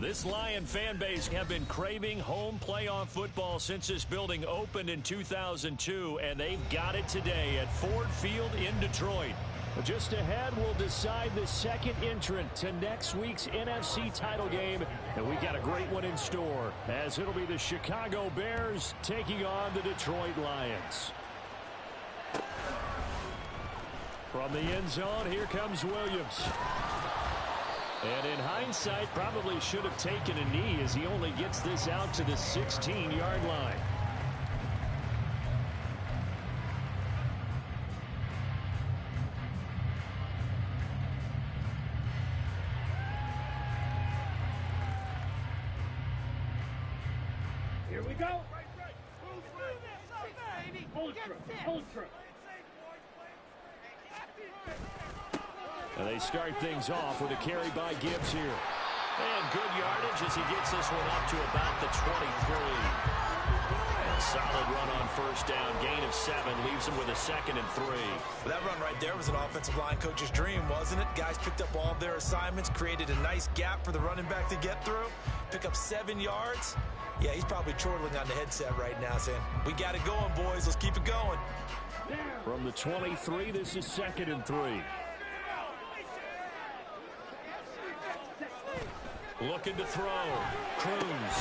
This Lion fan base have been craving home playoff football since this building opened in 2002, and they've got it today at Ford Field in Detroit. Just ahead, we'll decide the second entrant to next week's NFC title game, and we got a great one in store, as it'll be the Chicago Bears taking on the Detroit Lions. From the end zone, here comes Williams. And in hindsight, probably should have taken a knee as he only gets this out to the 16-yard line. Here we go. Ultra. And they start things off with a carry by Gibbs here. And good yardage as he gets this one up to about the 23. And solid run on first down. Gain of 7 leaves him with a 2nd and 3. Well, that run right there was an offensive line coach's dream, wasn't it? Guys picked up all of their assignments, created a nice gap for the running back to get through, pick up 7 yards. Yeah, he's probably chortling on the headset right now saying, we got it going, boys. Let's keep it going. From the 23, this is 2nd and 3. Looking to throw. Cruz.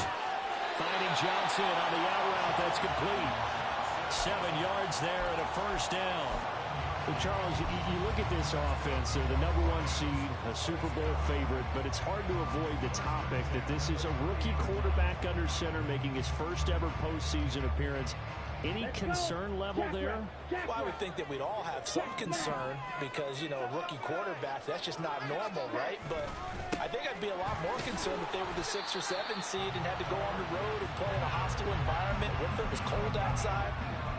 Finding Johnson on the out route. That's complete. 7 yards there and a first down. Well, Charles, you look at this offense. They're the #1 seed, a Super Bowl favorite, but it's hard to avoid the topic that this is a rookie quarterback under center making his first ever postseason appearance. Any concern level there? Well, I would think that we'd all have some concern because, you know, a rookie quarterback, that's just not normal, right? But I think I'd be a lot more concerned if they were the 6 or 7 seed and had to go on the road and play in a hostile environment. What if it was cold outside?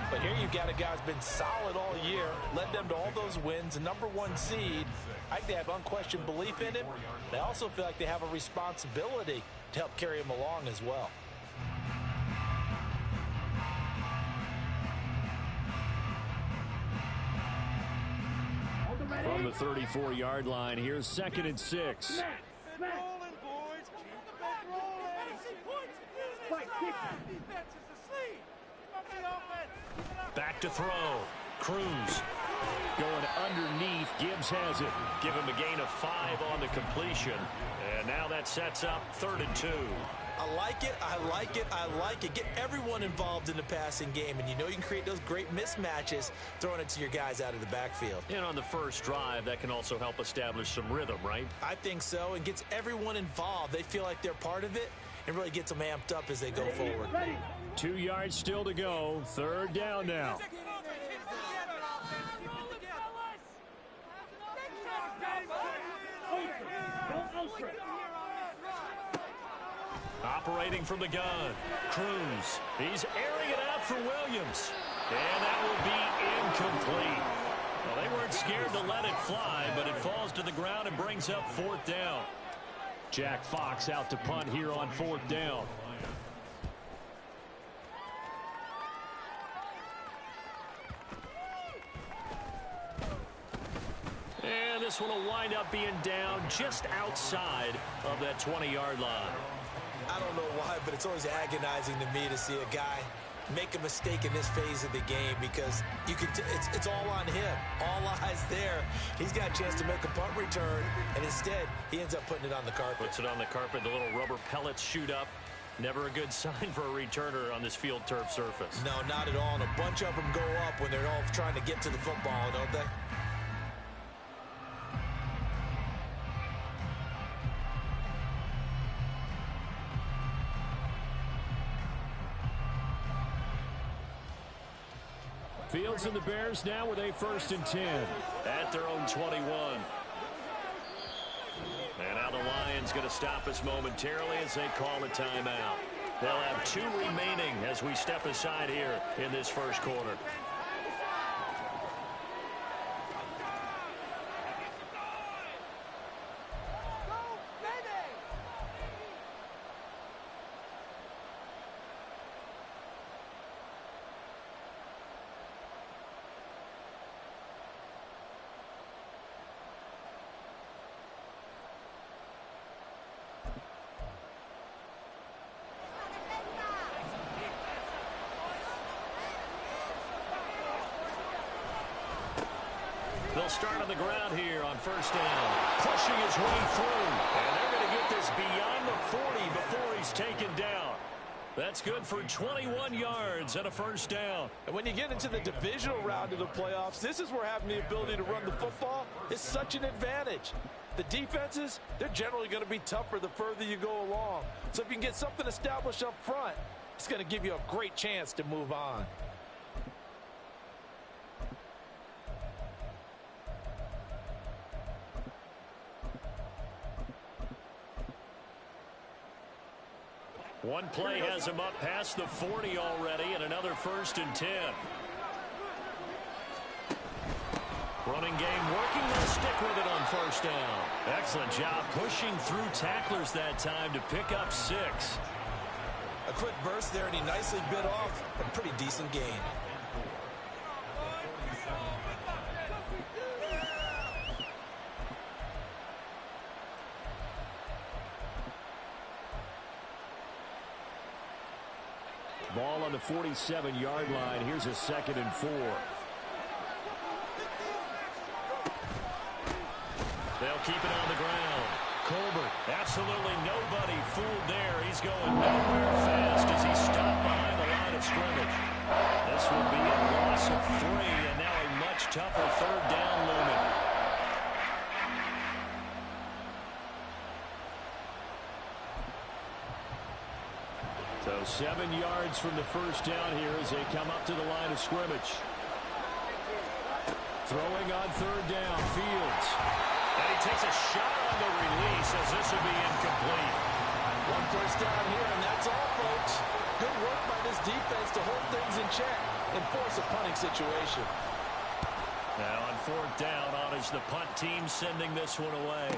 But here you've got a guy who's been solid all year, led them to all those wins, a #1 seed. I think they have unquestioned belief in him. They also feel like they have a responsibility to help carry him along as well. From the 34-yard line, here's 2nd and 6. Back to throw. Cruz going underneath. Gibbs has it. Give him a gain of 5 on the completion. And now that sets up 3rd and 2. I like it, I like it, I like it. Get everyone involved in the passing game, and you know you can create those great mismatches throwing it to your guys out of the backfield. And on the first drive, that can also help establish some rhythm, right? I think so, and gets everyone involved. They feel like they're part of it, and really gets them amped up as they go forward. 2 yards still to go. 3rd down now. Operating from the gun. Cruz. He's airing it out for Williams. And that will be incomplete. Well, they weren't scared to let it fly, but it falls to the ground and brings up 4th down. Jack Fox out to punt here on 4th down. And this one will wind up being down just outside of that 20-yard line. I don't know why, but it's always agonizing to me to see a guy make a mistake in this phase of the game because you can it's all on him. All eyes there. He's got a chance to make a punt return, and instead he ends up putting it on the carpet. Puts it on the carpet. The little rubber pellets shoot up. Never a good sign for a returner on this field turf surface. No, not at all. And a bunch of them go up when they're all trying to get to the football, don't they? Eagles and the Bears now with a 1st and 10. At their own 21. And now the Lions going to stop us momentarily as they call a timeout. They'll have 2 remaining as we step aside here in this first quarter. They'll start on the ground here on 1st down. Pushing his way through. And they're going to get this beyond the 40 before he's taken down. That's good for 21 yards and a 1st down. And when you get into the divisional round of the playoffs, this is where having the ability to run the football is such an advantage. The defenses, they're generally going to be tougher the further you go along. So if you can get something established up front, it's going to give you a great chance to move on. One play has him up past the 40 already, and another 1st and 10. Running game working. They'll stick with it on 1st down. Excellent job pushing through tacklers that time to pick up 6. A quick burst there, and he nicely bit off a pretty decent gain. Ball on the 47-yard line. Here's a 2nd and 4. They'll keep it on the ground. Colbert, absolutely nobody fooled there. He's going nowhere fast as he stopped behind the line of scrimmage. This will be a loss of 3, and now a much tougher 3rd down looming. So 7 yards from the 1st down here as they come up to the line of scrimmage. Throwing on 3rd down, Fields. And he takes a shot on the release as this will be incomplete. 1 first down here, and that's all, folks. Good work by this defense to hold things in check and force a punting situation. Now on 4th down, on is the punt team sending this one away.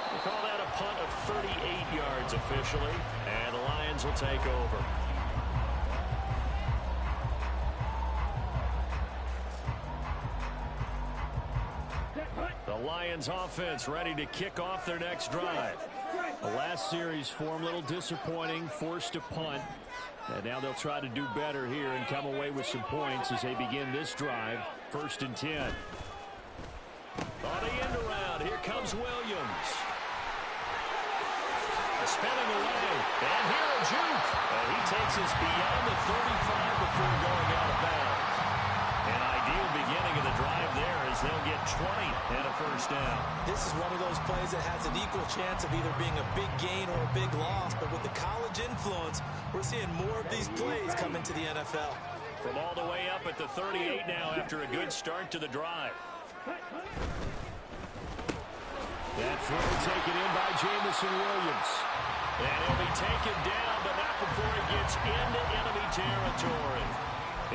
We call that a punt of 38 yards officially, and the Lions will take over. The Lions offense ready to kick off their next drive. The last series for them a little disappointing, forced to punt. And now they'll try to do better here and come away with some points as they begin this drive. 1st and 10. On the end around, here comes Williams. Spinning away, and here a juke. And he takes us beyond the 35 before going out of bounds. An ideal beginning of the drive there as they'll get 20 and a 1st down. This is one of those plays that has an equal chance of either being a big gain or a big loss, but with the college influence, we're seeing more of these plays come into the NFL. From all the way up at the 38 now after a good start to the drive. That throw taken in by Jamison Williams. And he'll be taken down, but not before he gets into enemy territory.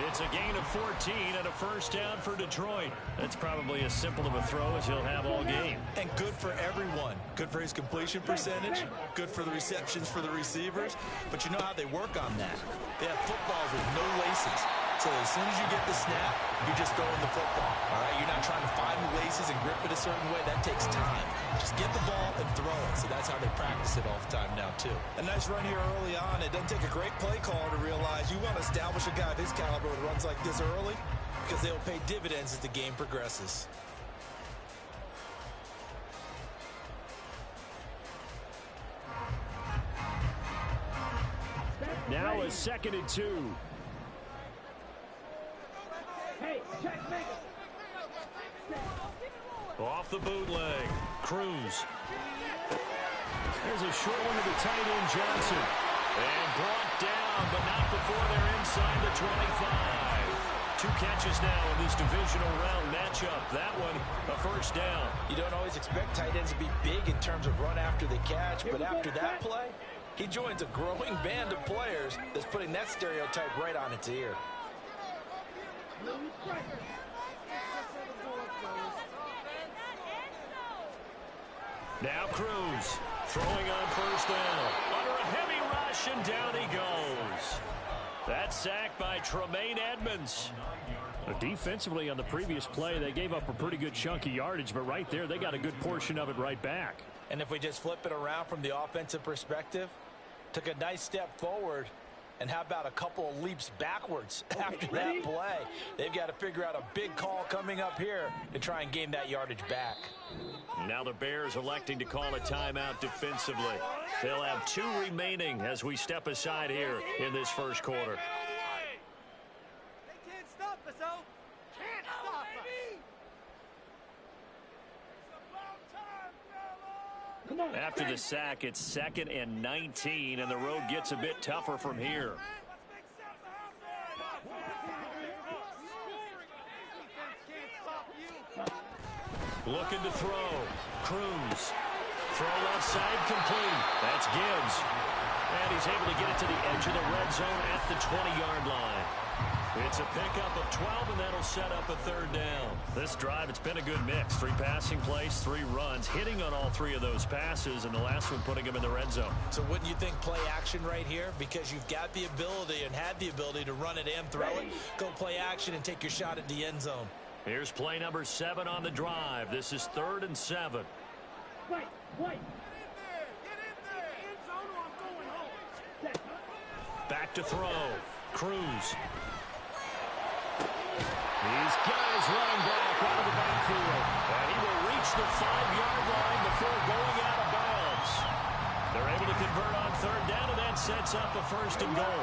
It's a gain of 14 and a 1st down for Detroit. That's probably as simple of a throw as he'll have all game. And good for everyone. Good for his completion percentage. Good for the receptions for the receivers. But you know how they work on that. They have footballs with no laces. So as soon as you get the snap, you're just throwing the football. All right, you're not trying to find the laces and grip it a certain way. That takes time. Just get the ball and throw it. So that's how they practice it all the time now, too. A nice run here early on. It doesn't take a great play caller to realize you want to establish a guy of his caliber with runs like this early because they'll pay dividends as the game progresses. Now a 2nd and 2. Off the bootleg. Cruz. There's a short one to the tight end, Johnson. And brought down, but not before they're inside the 25. 2 catches now in this divisional round matchup. That one, a first down. You don't always expect tight ends to be big in terms of run after the catch, but after that play, he joins a growing band of players that's putting that stereotype right on its ear. Now Cruz throwing on first down. Under a heavy rush, and down he goes. That sack by Tremaine Edmonds. Defensively on the previous play, they gave up a pretty good chunk of yardage, but right there, they got a good portion of it right back. And if we just flip it around from the offensive perspective, took a nice step forward, and how about a couple of leaps backwards after that play? They've got to figure out a big call coming up here to try and gain that yardage back. Now the Bears electing to call a timeout defensively. They'll have 2 remaining as we step aside here in this first quarter. They can't stop us, oh. Can't stop us. After the sack, it's 2nd and 19, and the road gets a bit tougher from here. Looking to throw. Cruz. Throw left side complete. That's Gibbs. And he's able to get it to the edge of the red zone at the 20-yard line. It's a pickup of 12, and that'll set up a 3rd down. This drive, it's been a good mix. 3 passing plays, 3 runs, hitting on all 3 of those passes, and the last one putting him in the red zone. So wouldn't you think play action right here? Because you've got the ability and had the ability to run it and throw it. Go play action and take your shot at the end zone. Here's play number 7 on the drive. This is 3rd and 7. Wait. Get in there. End zone or I'm going home. Back to throw. Cruz. These guys running back out of the backfield. And he will reach the 5-yard line before going out of bounds. They're able to convert on 3rd down, and that sets up a 1st and goal.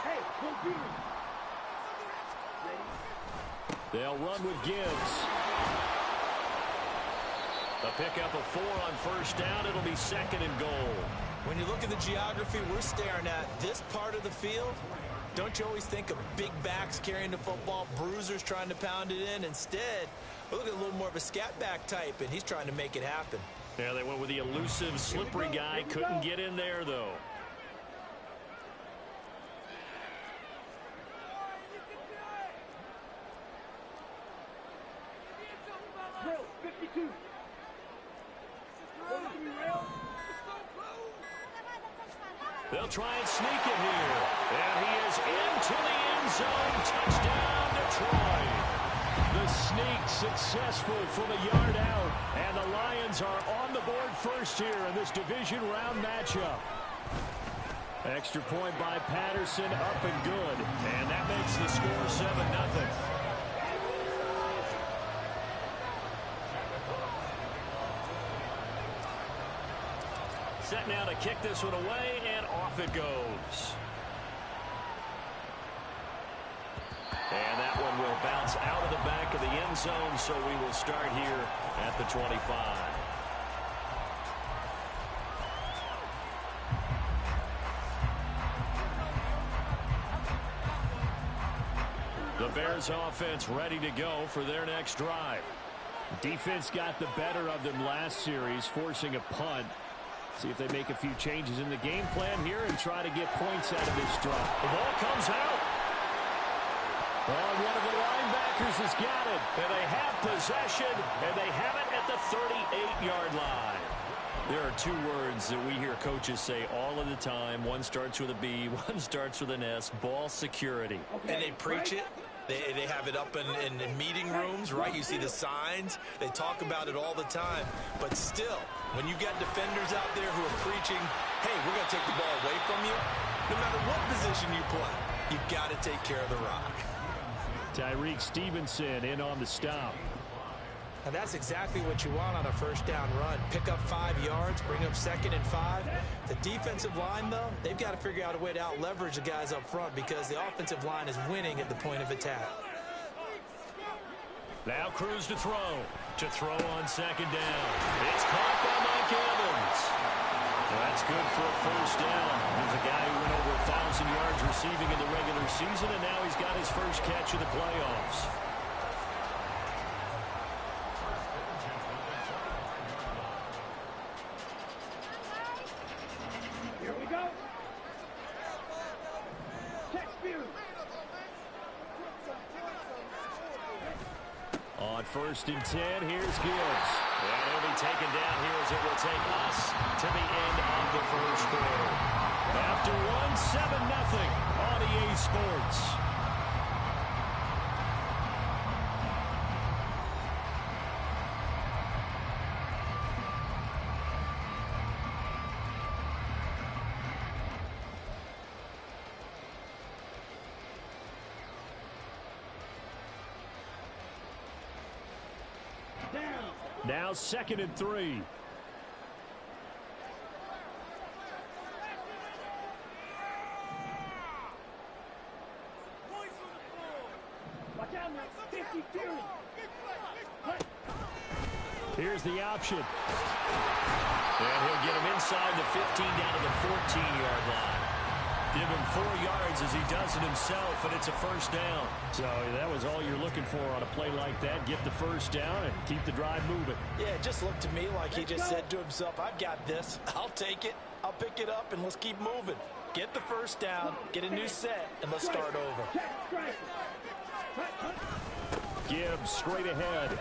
Hey, go beat him. They'll run with Gibbs. A pickup of 4 on 1st down. It'll be 2nd and goal. When you look at the geography we're staring at, this part of the field, don't you always think of big backs carrying the football, bruisers trying to pound it in? Instead, we're looking at a little more of a scat back type, and he's trying to make it happen. Yeah, they went with the elusive, slippery guy. Couldn't get in there, though. Drill, 52. They'll try and sneak it here. And he is into the end zone. Touchdown, Detroit. The sneak successful from a yard out. And the Lions are on the board first here in this division round matchup. Extra point by Patterson, up and good. And that makes the score 7-0. Set now to kick this one away, and off it goes. And that one will bounce out of the back of the end zone, so we will start here at the 25. The Bears offense ready to go for their next drive. Defense got the better of them last series, forcing a punt. See if they make a few changes in the game plan here and try to get points out of this drive. The ball comes out. Oh, one of the linebackers has got it. And they have possession, and they have it at the 38-yard line. There are 2 words that we hear coaches say all of the time. One starts with a B, one starts with an S, ball security. And they preach it. They have it up in meeting rooms, right? You see the signs. They talk about it all the time. But still, when you've got defenders out there who are preaching, hey, we're going to take the ball away from you, no matter what position you play, you've got to take care of the rock. Tyreek Stevenson in on the stop. And that's exactly what you want on a first down run. Pick up 5 yards, bring up 2nd and 5. The defensive line, though, they've got to figure out a way to out-leverage the guys up front because the offensive line is winning at the point of attack. Now Cruz to throw. To throw on 2nd down. It's caught by Mike Evans. Well, that's good for a first down. There's a guy who went over 1,000 yards receiving in the regular season, and now he's got his first catch of the playoffs. Here we go. Check view. On 1st and 10, here's Gibbs. And he'll be taken down here as it will take us to the end of the first quarter. After 1-7-0 on EA Sports. Now 2nd and 3. Watch out now. 50 Fury. Here's the option. And he'll get him inside the 15 down to the 14-yard line. Give him 4 yards as he does it himself, and it's a first down. So that was all you're looking for on a play like that. Get the first down and keep the drive moving. Yeah, it just looked to me like he just said to himself, I've got this. I'll take it. I'll pick it up, and let's keep moving. Get the first down, get a new set, and let's start over. Gibbs straight ahead.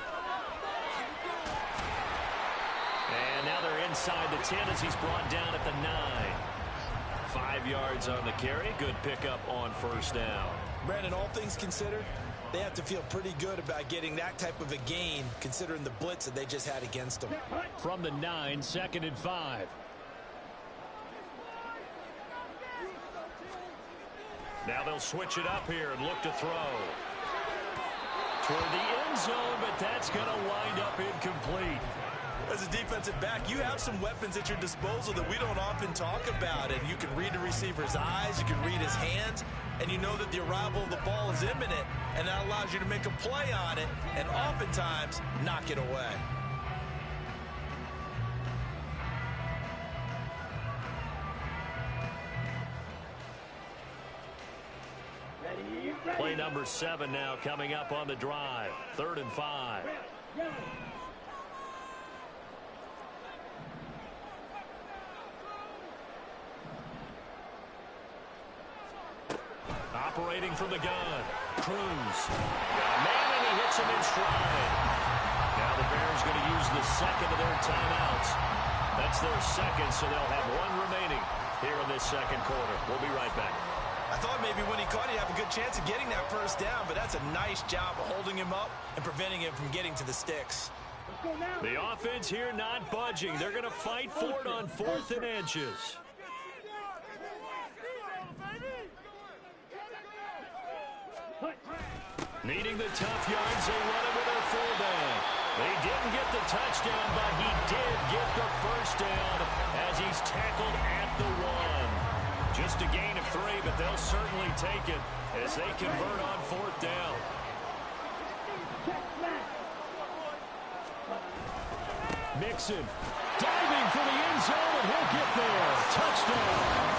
And now they're inside the 10 as he's brought down at the 9. 5 yards on the carry. Good pickup on first down. Brandon, all things considered, they have to feel pretty good about getting that type of a gain considering the blitz that they just had against them. From the 9, 2nd and 5. Now they'll switch it up here and look to throw. Toward the end zone, but that's going to wind up incomplete. As a defensive back, you have some weapons at your disposal that we don't often talk about. And you can read the receiver's eyes, you can read his hands, and you know that the arrival of the ball is imminent, and that allows you to make a play on it and oftentimes knock it away. Play number 7 now coming up on the drive. 3rd and 5. Operating from the gun. Cruz. Got a man, and he hits him in stride. Now the Bears going to use the second of their timeouts. That's their second, so they'll have 1 remaining here in this second quarter. We'll be right back. I thought maybe when he caught, he'd have a good chance of getting that first down, but that's a nice job of holding him up and preventing him from getting to the sticks. The offense here not budging. They're going to fight for it on 4th and inches. Needing the tough yards, they run it with their fullback. They didn't get the touchdown, but he did get the first down as he's tackled at the 1. Just a gain of 3, but they'll certainly take it as they convert on 4th down. Mixon diving for the end zone, and he'll get there. Touchdown.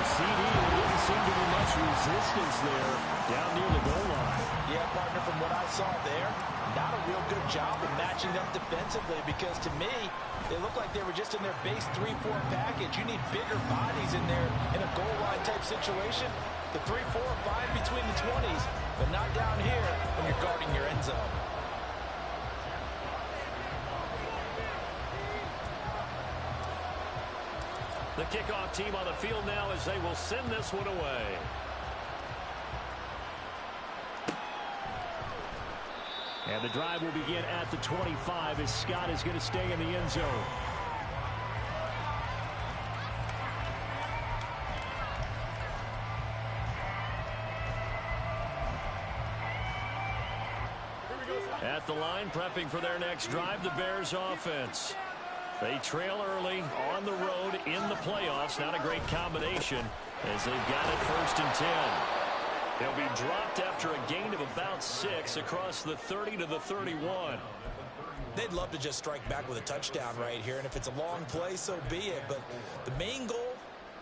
CD, there didn't seem to be much resistance there down near the goal line. Yeah, partner, from what I saw there, not a real good job of matching up defensively because to me, they look like they were just in their base 3-4 package. You need bigger bodies in there in a goal line type situation. The 3-4 are fine between the 20s, but not down here when you're guarding your end zone. The kickoff team on the field now as they will send this one away. And the drive will begin at the 25 as Scott is going to stay in the end zone. At the line, prepping for their next drive, the Bears offense. They trail early on the road in the playoffs. Not a great combination as they've got it 1st and 10. They'll be dropped after a gain of about 6 across the 30 to the 31. They'd love to just strike back with a touchdown right here, and if it's a long play, so be it. But the main goal,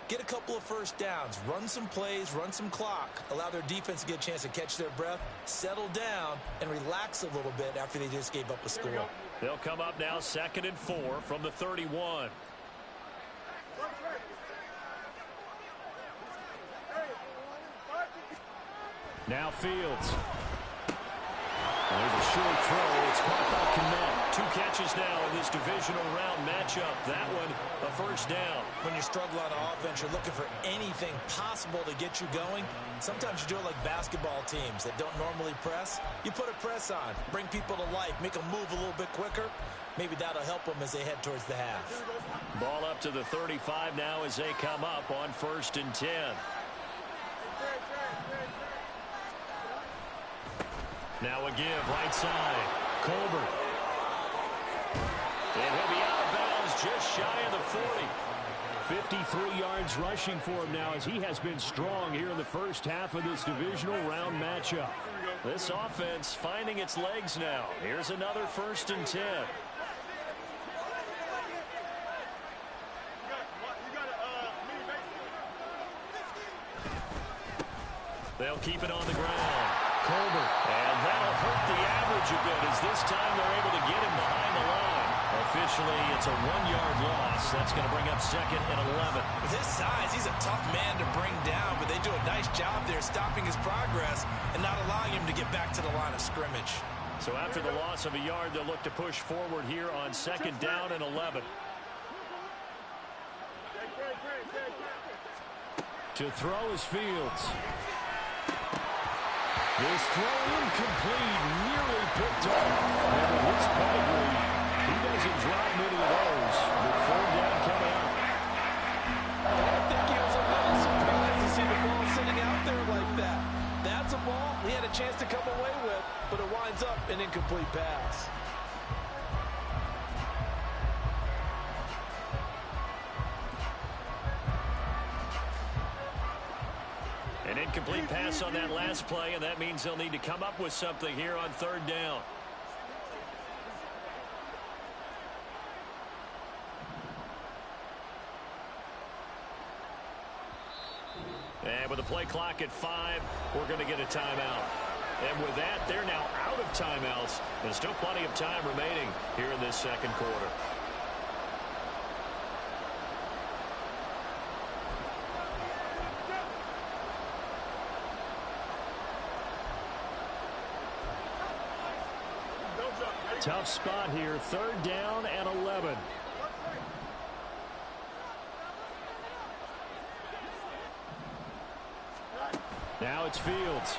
get a couple of first downs, run some plays, run some clock, allow their defense to get a chance to catch their breath, settle down, and relax a little bit after they just gave up a score. They'll come up now 2nd and 4 from the 31. Now Fields. There's a short throw. It's caught by Kmet. 2 catches now in this divisional round matchup. That one, a first down. When you struggle on offense, you're looking for anything possible to get you going. Sometimes you do it like basketball teams that don't normally press. You put a press on, bring people to life, make them move a little bit quicker. Maybe that'll help them as they head towards the half. Ball up to the 35 now as they come up on 1st and 10. Now a give, right side. Colbert. And he'll be out of bounds just shy of the 40. 53 yards rushing for him now as he has been strong here in the first half of this divisional round matchup. This offense finding its legs now. Here's another 1st and 10. They'll keep it on the ground. Colbert. And that'll hurt the average a bit as this time they're able to get him behind the line. Officially, it's a 1-yard loss. That's going to bring up 2nd and 11. With his size, he's a tough man to bring down, but they do a nice job there stopping his progress and not allowing him to get back to the line of scrimmage. So after the loss of a yard, they'll look to push forward here on 2nd down and 11. To throw is Fields. This throw incomplete, nearly picked off. And with his pedigree, he doesn't drop many of those. But 3rd down coming up. I think he was a little surprised to see the ball sitting out there like that. That's a ball he had a chance to come away with, but it winds up an incomplete pass. An incomplete pass on that last play, and that means they'll need to come up with something here on 3rd down. And with the play clock at 5, we're going to get a timeout. And with that, they're now out of timeouts. There's still plenty of time remaining here in this 2nd quarter. Tough spot here, 3rd down and 11. Now it's Fields.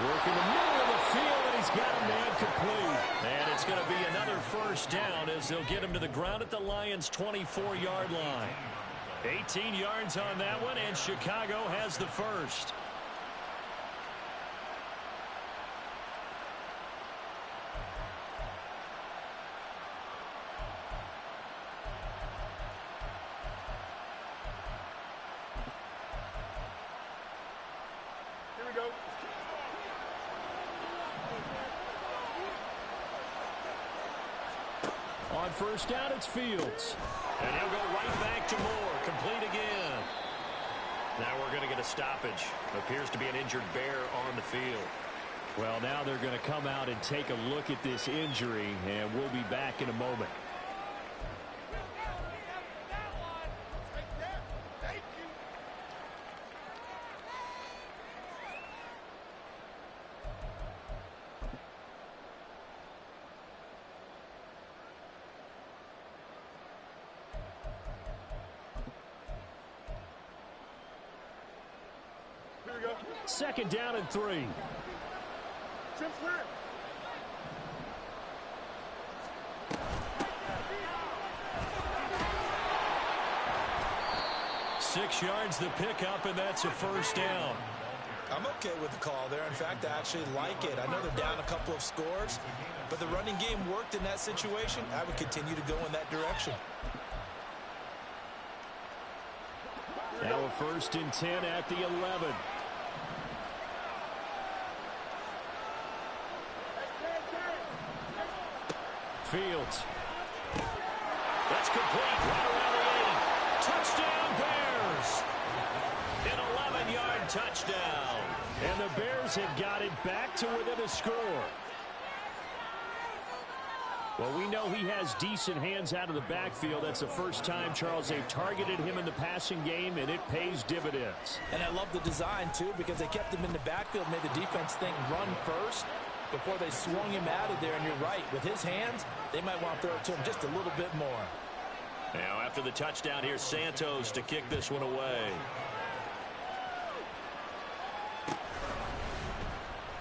Working the middle of the field, and he's got a man complete. And it's going to be another 1st down as they'll get him to the ground at the Lions' 24-yard line. 18 yards on that one, and Chicago has the first. On 1st down, it's Fields. And he'll go right back to Moore. Complete again. Now we're going to get a stoppage. Appears to be an injured Bear on the field. Well, now they're going to come out and take a look at this injury, and we'll be back in a moment. Second down and 3. Six yards the pickup, and that's a 1st down. I'm okay with the call there. In fact, I actually like it. I know they're down a couple of scores, but the running game worked in that situation. I would continue to go in that direction. Now a 1st and 10 at the 11. Fields. That's complete right around the 80. Touchdown, Bears. An 11-yard touchdown. And the Bears have got it back to within a score. Well, we know he has decent hands out of the backfield. That's the first time, Charles, they've targeted him in the passing game, and it pays dividends. And I love the design, too, because they kept him in the backfield, made the defense think run first before they swung him out of there. And you're right, with his hands, they might want to throw it to him just a little bit more. Now, after the touchdown, here's Santos to kick this one away.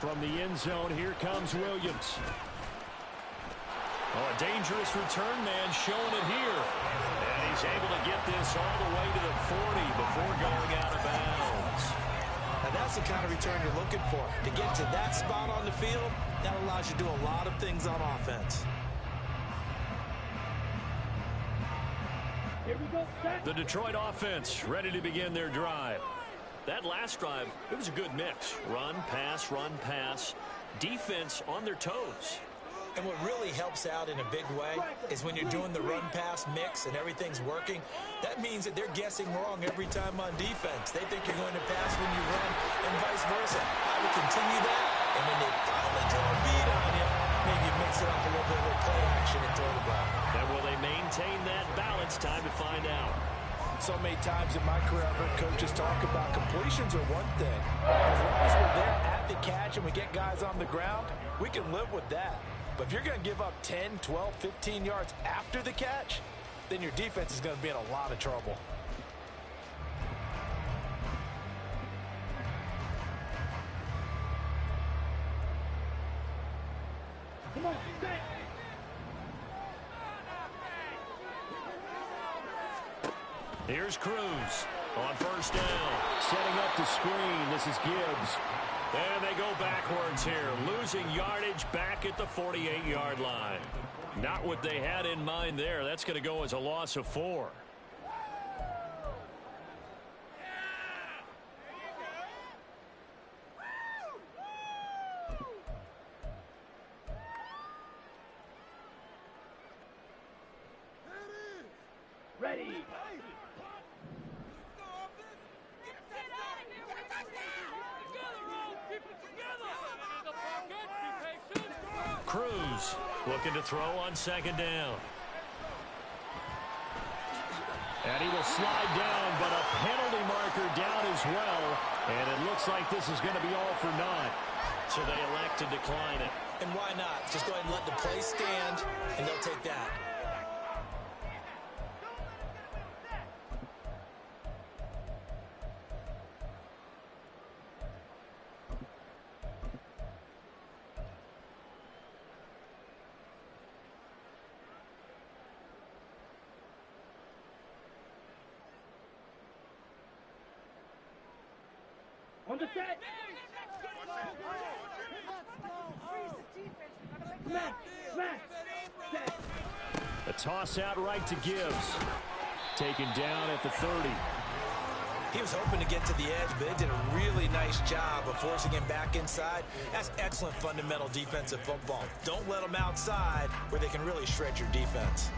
From the end zone, here comes Williams. Oh, a dangerous return man showing it here. And he's able to get this all the way to the 40 before going out of bounds. Now that's the kind of return you're looking for. To get to that spot on the field, that allows you to do a lot of things on offense. Here we go. The Detroit offense ready to begin their drive. That last drive, it was a good mix. Run, pass, defense on their toes. And what really helps out in a big way is when you're doing the run-pass mix and everything's working, that means that they're guessing wrong every time on defense. They think you're going to pass when you run and vice versa. I would continue that, and when they finally draw a beat on you, maybe mix it up a little bit with play action and throw the ball. And will they maintain that balance? Time to find out. So many times in my career, I've heard coaches talk about completions are one thing. As long as we're there at the catch and we get guys on the ground, we can live with that. But if you're going to give up 10, 12, 15 yards after the catch, then your defense is going to be in a lot of trouble. Come on, set. Here's Cruz on first down. Setting up the screen. This is Gibbs. And they go backwards here, losing yardage back at the 48-yard line. Not what they had in mind there. That's going to go as a loss of 4. Ready. Cruz looking to throw on second down. And he will slide down, but a penalty marker down as well. And it looks like this is going to be all for naught. So they elect to decline it. And why not? Just go ahead and let the play stand, and they'll take that. On the set. Smash. Set. A toss out right to Gibbs. Taken down at the 30. He was hoping to get to the edge, but they did a really nice job of forcing him back inside. That's excellent fundamental defensive football. Don't let them outside where they can really shred your defense.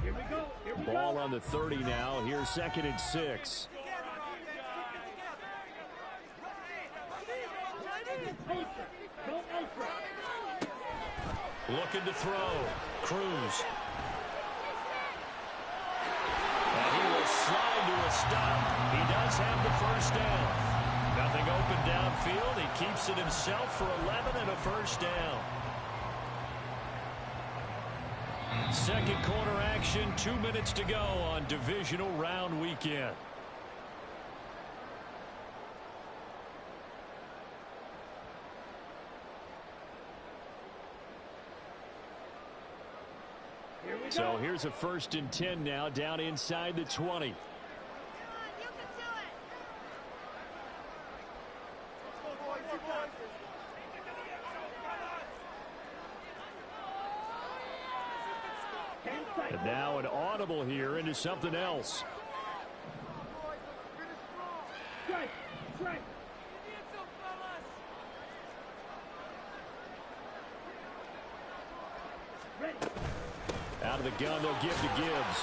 Here we go. Ball on the 30 now. Here's 2nd and 6. Looking to throw. Cruz. And he will slide to a stop. He does have the first down. Nothing open downfield. He keeps it himself for 11 and a first down. Second quarter action, 2 minutes to go on divisional round weekend. So here's a 1st and 10 now, down inside the 20. And now an audible here into something else. Strike. Out of the gun, they'll give to Gibbs.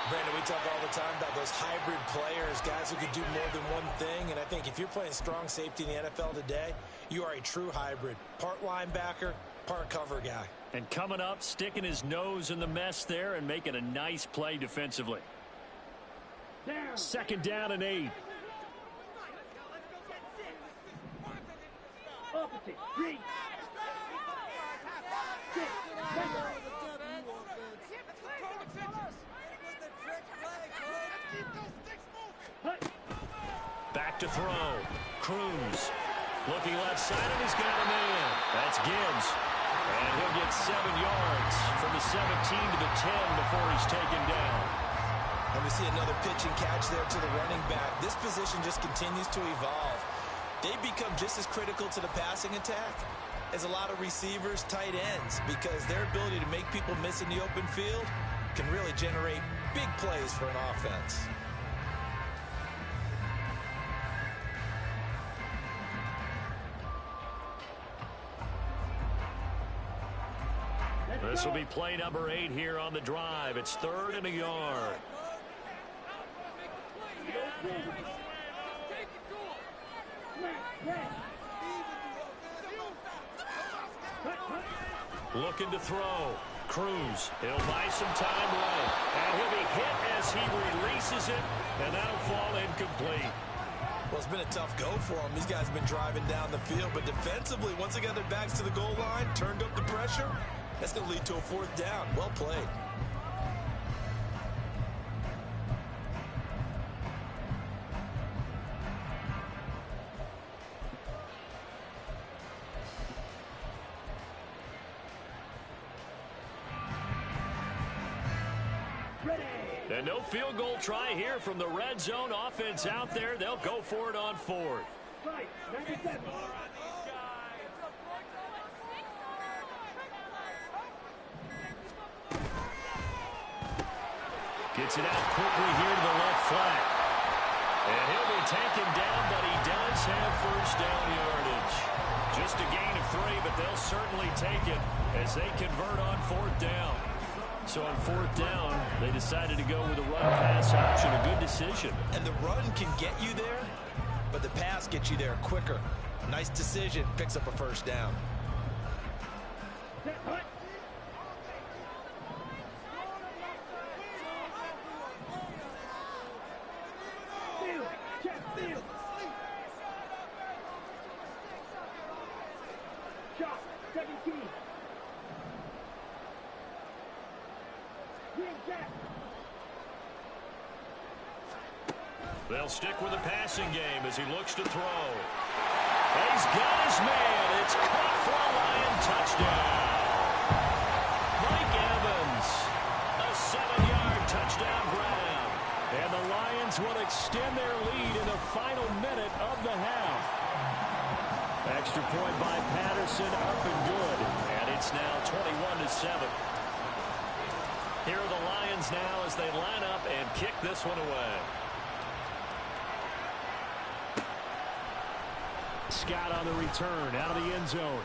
Brandon, we talk all the time about those hybrid players, guys who can do more than one thing. And I think if you're playing strong safety in the NFL today, you are a true hybrid. Part linebacker, part cover guy. And coming up, sticking his nose in the mess there and making a nice play defensively. Second down and 8. Opposite. 3. 6. Back to throw. Cruz. Looking left side, and he's got a man. That's Gibbs. And he'll get 7 yards from the 17 to the 10 before he's taken down. And we see another pitch and catch there to the running back. This position just continues to evolve. They become just as critical to the passing attack as a lot of receivers, tight ends, because their ability to make people miss in the open field can really generate big plays for an offense. This will be play number 8 here on the drive. It's 3rd and a yard. Looking to throw. Cruz. He'll buy some time low. And he'll be hit as he releases it. And that'll fall incomplete. Well, it's been a tough go for them. These guys have been driving down the field. But defensively, once they got their backs to the goal line, turned up the pressure, that's going to lead to a 4th down. Well played. And no field goal try here from the red zone offense out there. They'll go for it on 4th. Right. 97. Gets it out quickly here to the left flat. And he'll be taken down, but he does have first down yardage. Just a gain of 3, but they'll certainly take it as they convert on 4th down. So on 4th down, they decided to go with a run-pass option. A good decision. And the run can get you there, but the pass gets you there quicker. Nice decision. Picks up a first down. Shot. 17. They'll stick with the passing game as he looks to throw. He's got his man. It's caught for a Lion touchdown. Mike Evans, a 7-yard touchdown grab. And the Lions will extend their lead in the final minute of the half. Extra point by Patterson, up and good. And it's now 21-7. Here are the Lions now as they line up and kick this one away. Scott on the return out of the end zone.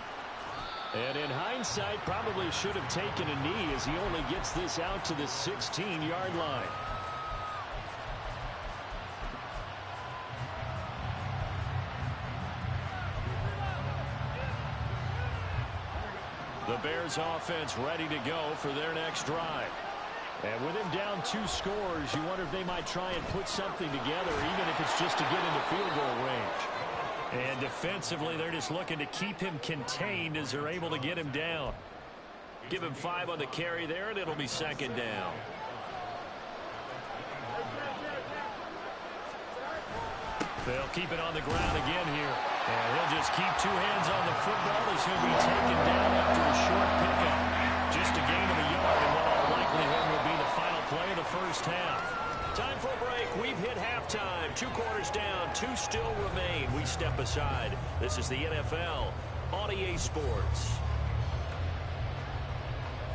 And in hindsight, probably should have taken a knee as he only gets this out to the 16-yard line. The Bears offense ready to go for their next drive. And with him down 2 scores, you wonder if they might try and put something together, even if it's just to get into field goal range. And defensively, they're just looking to keep him contained as they're able to get him down. Give him 5 on the carry there, and it'll be 2nd down. They'll keep it on the ground again here. And he'll just keep 2 hands on the football as he'll be taken down after a short pickup. Just a gain of a yard, and what all likelihood will be the final play of the first half. Time for a break. We've hit halftime. 2 quarters down. 2 still remain. We step aside. This is the NFL on EA Sports.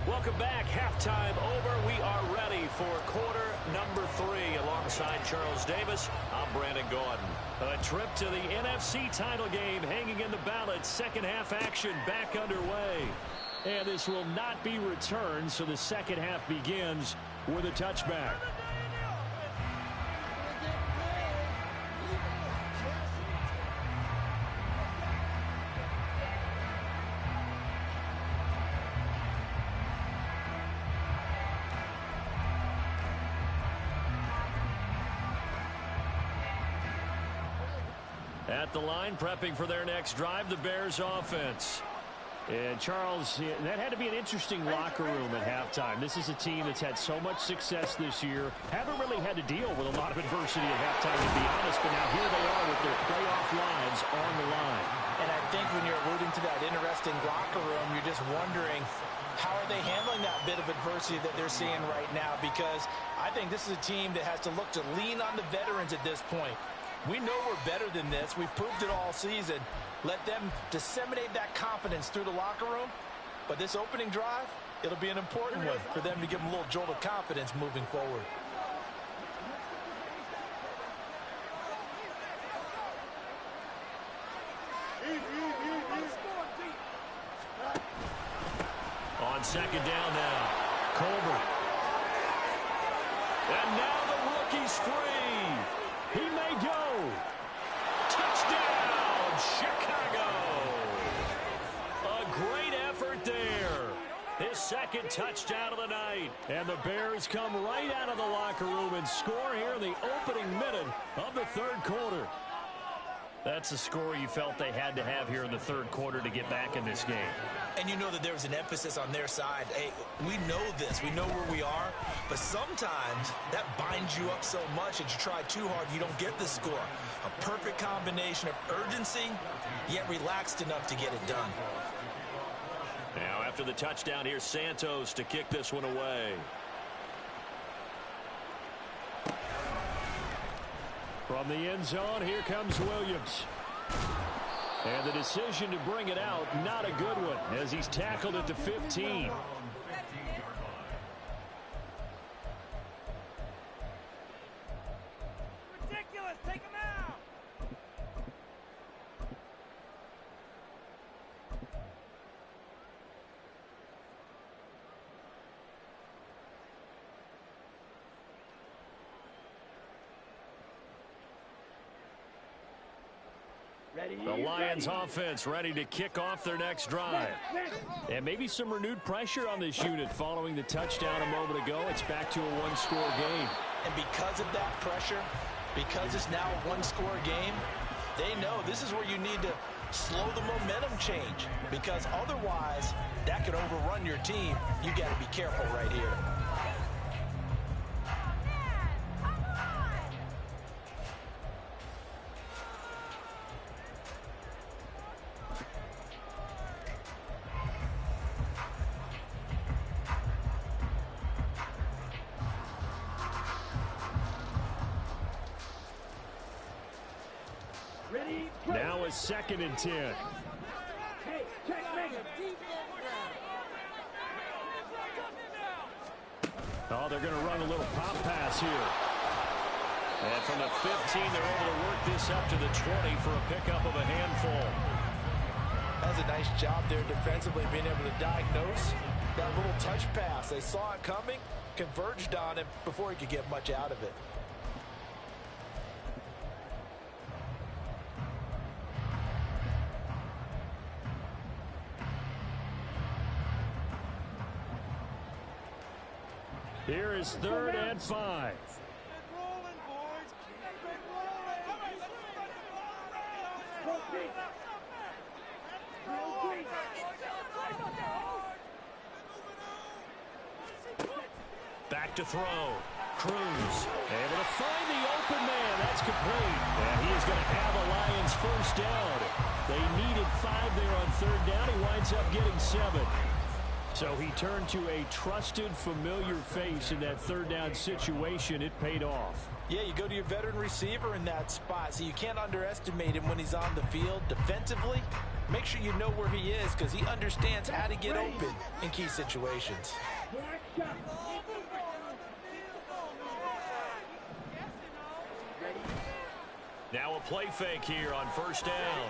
Welcome back. Halftime over. We are ready for quarter number 3. Alongside Charles Davis, I'm Brandon Gordon. A trip to the NFC title game hanging in the balance. Second half action back underway. And this will not be returned, so the second half begins with a touchback. At the line, prepping for their next drive, the Bears offense. And Charles, that had to be an interesting locker room at halftime. This is a team that's had so much success this year. Haven't really had to deal with a lot of adversity at halftime, to be honest. But now here they are with their playoff lives on the line. And I think when you're alluding to that interesting locker room, you're just wondering, how are they handling that bit of adversity that they're seeing right now? Because I think this is a team that has to look to lean on the veterans at this point. We know we're better than this. We've proved it all season. Let them disseminate that confidence through the locker room. But this opening drive, it'll be an important one for them to give them a little jolt of confidence moving forward. On second down now, Colbert. And now the rookie's free. He may go. Touchdown, Chicago. A great effort there. His second touchdown of the night. And the Bears come right out of the locker room and score here in the opening minute of the third quarter. That's a score you felt they had to have here in the third quarter to get back in this game. And you know that there was an emphasis on their side. Hey, we know this. We know where we are. But sometimes that binds you up so much that you try too hard, you don't get the score. A perfect combination of urgency, yet relaxed enough to get it done. Now after the touchdown, here's Santos to kick this one away. From the end zone, here comes Williams. And the decision to bring it out, not a good one, as he's tackled at the 15. Ridiculous, take him out. The Lions offense ready to kick off their next drive. And maybe some renewed pressure on this unit following the touchdown a moment ago. It's back to a one-score game. And because of that pressure, because it's now a one-score game, they know this is where you need to slow the momentum change. Because otherwise, that could overrun your team. You got to be careful right here. Now a 2nd and 10. Hey, Oh, they're going to run a little pop pass here. And from the 15, they're able to work this up to the 20 for a pickup of a handful. That's a nice job there defensively, being able to diagnose that little touch pass. They saw it coming, converged on it before he could get much out of it. Here is 3rd and 5. Back to throw. Cruz able to find the open man. That's complete. And he is going to have a Lions first down. They needed 5 there on 3rd down. He winds up getting 7. So he turned to a trusted, familiar face in that 3rd down situation. It paid off. Yeah, you go to your veteran receiver in that spot, so you can't underestimate him when he's on the field. Defensively, make sure you know where he is because he understands how to get open in key situations. Now a play fake here on 1st down.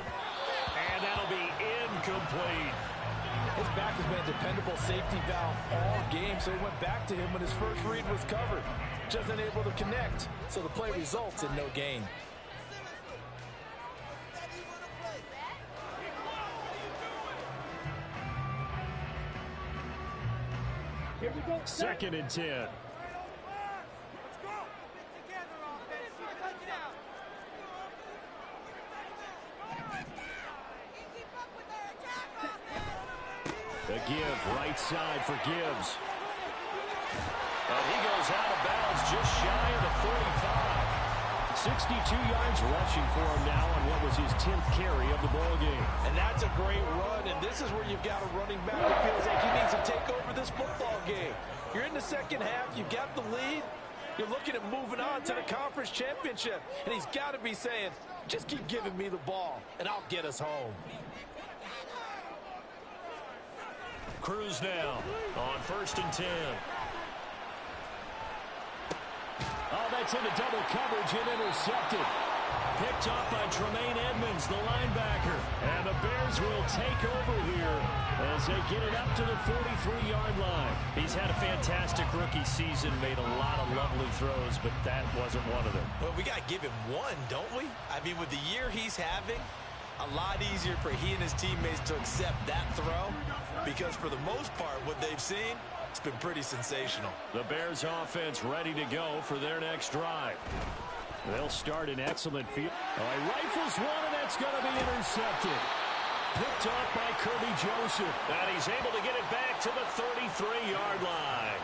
And that'll be incomplete. His back has been a dependable safety valve all game, so he went back to him when his first read was covered. Just unable to connect, so the play results in no gain. Here we go. 2nd and 10. The give, right side for Gibbs. And he goes out of bounds just shy of the 45. 62 yards rushing for him now on what was his 10th carry of the ball game. And that's a great run, and this is where you've got a running back who feels like he needs to take over this football game. You're in the second half, you've got the lead, you're looking at moving on to the conference championship, and he's got to be saying, just keep giving me the ball, and I'll get us home. Cruz now on 1st and 10. Oh, that's into double coverage and intercepted. Picked off by Tremaine Edmonds, the linebacker. And the Bears will take over here as they get it up to the 43-yard line. He's had a fantastic rookie season, made a lot of lovely throws, but that wasn't one of them. Well, we got to give him one, don't we? I mean, with the year he's having, a lot easier for he and his teammates to accept that throw, because for the most part, what they've seen, it's been pretty sensational. The Bears offense ready to go for their next drive. They'll start an excellent field. Oh, he rifles one, and that's going to be intercepted. Picked off by Kirby Joseph. And he's able to get it back to the 33-yard line.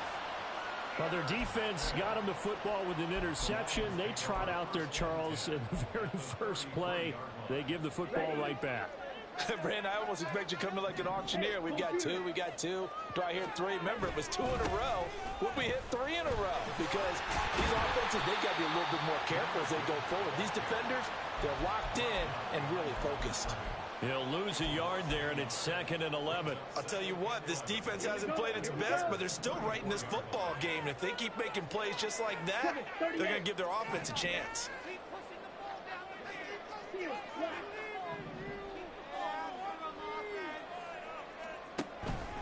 Well, their defense got him the football with an interception. They trot out there, Charles, in the very first play. They give the football right back. Brandon, I almost expect you to come in like an auctioneer. We've got two. Do I hear three? Remember, it was 2 in a row. Would we hit 3 in a row? Because these offenses, they got to be a little bit more careful as they go forward. These defenders, they're locked in and really focused. He'll lose a yard there, and it's 2nd and 11. I'll tell you what, this defense hasn't played its best, but they're still right in this football game. And if they keep making plays just like that, they're going to give their offense a chance.